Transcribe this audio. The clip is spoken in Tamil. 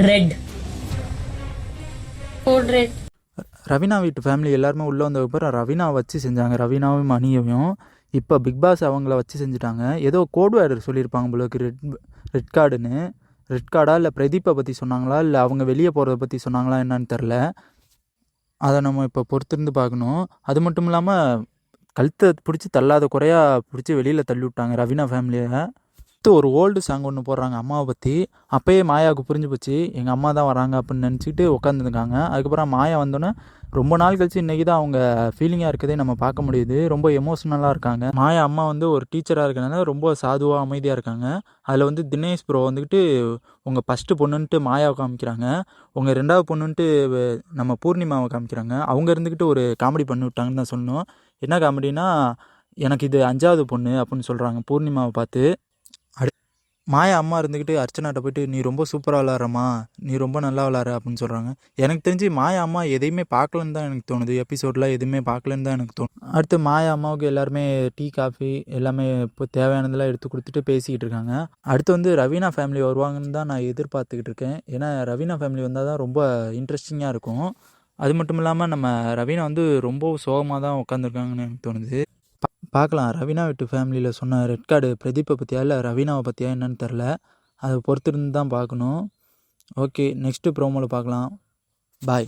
ரெட். Food red. ரவீனா வீட்டு ஃபேமிலி எல்லாருமே உள்ளே வந்ததுக்கப்புறம் ரவீனாவை வச்சு செஞ்சாங்க, ரவீனாவும் மணியையும். இப்போ பிக் பாஸ் அவங்கள வச்சு செஞ்சுட்டாங்க. ஏதோ கோட் வேர்டு சொல்லியிருப்பாங்க போலக்கு, ரெட் கார்டுன்னு. ரெட் கார்டா இல்லை பிரதீப்பை பற்றி சொன்னாங்களா இல்லை அவங்க வெளியே போகிறத பற்றி சொன்னாங்களா என்னன்னு தெரில. அதை நம்ம இப்போ பொறுத்திருந்து பார்க்கணும். அது மட்டும் இல்லாமல் கழுத்தை பிடிச்சி தள்ளாத குறையா பிடிச்சி வெளியில் தள்ளி விட்டாங்க ரவீனா ஃபேமிலியை. ஒரு ஓல்டு சாங் ஒன்று போடுறாங்க அம்மாவை பற்றி. அப்போயே மாயாவுக்கு புரிஞ்சு போச்சு எங்கள் அம்மா தான் வராங்க அப்படின்னு நினச்சிக்கிட்டு உட்காந்துருக்காங்க. அதுக்கப்புறம் மாயா வந்தோன்னே ரொம்ப நாள் கழிச்சு இன்றைக்கி தான் அவங்க ஃபீலிங்காக இருக்கதே நம்ம பார்க்க முடியுது. ரொம்ப எமோஷ்னலாக இருக்காங்க. மாயா அம்மா வந்து ஒரு டீச்சராக இருக்கனால ரொம்ப சாதுவாக அமைதியாக இருக்காங்க. அதில் வந்து தினேஷ் ப்ரோ வந்துக்கிட்டு உங்கள் ஃபஸ்ட்டு பொண்ணுன்ட்டு மாயாவை காமிக்கிறாங்க, உங்கள் ரெண்டாவது பொண்ணுன்ட்டு நம்ம பூர்ணிமாவை காமிக்கிறாங்க. அவங்க இருந்துக்கிட்டு ஒரு காமெடி பண்ணி விட்டாங்கன்னு தான் சொன்னோம். என்ன காமெடினா, எனக்கு இது 5வது பொண்ணு அப்படின்னு சொல்கிறாங்க பூர்ணிமாவை பார்த்து. மாயா அம்மா இருந்துக்கிட்டு அர்ச்சனாட்ட போயிட்டு நீ ரொம்ப சூப்பராக விளாட்றம்மா, நீ ரொம்ப நல்லா விளாட்ற அப்படின்னு சொல்கிறாங்க. எனக்கு தெரிஞ்சு மாயா அம்மா எதையுமே பார்க்கலன்னு தான் எனக்கு தோணுது. எபிசோடில் எதுவுமே பார்க்கலன்னு தான் எனக்கு தோணும். அடுத்து மாயா அம்மாவுக்கு எல்லாருமே டீ காஃபி எல்லாமே இப்போ தேவையானதெல்லாம் எடுத்து கொடுத்துட்டு பேசிக்கிட்டு இருக்காங்க. அடுத்து வந்து ரவீனா ஃபேமிலி வருவாங்கன்னு தான் நான் எதிர்பார்த்துக்கிட்டு இருக்கேன். ஏன்னா ரவீனா ஃபேமிலி வந்தால் தான் ரொம்ப இன்ட்ரெஸ்டிங்காக இருக்கும். அது மட்டும் இல்லாமல் நம்ம ரவீனா வந்து ரொம்ப சோகமாக தான் உட்காந்துருக்காங்கன்னு எனக்கு தோணுது. பார்க்கலாம் ரவீனா வீட்டு ஃபேமிலியில் சொன்ன ரெட் கார்டு பிரதீப்பை பற்றியா இல்லை ரவீனாவை பற்றியா என்னன்னு தெரில. அதை பொறுத்திருந்து தான் பார்க்கணும். ஓகே, நெக்ஸ்ட்டு ப்ரோமோவில் பார்க்கலாம். பாய்.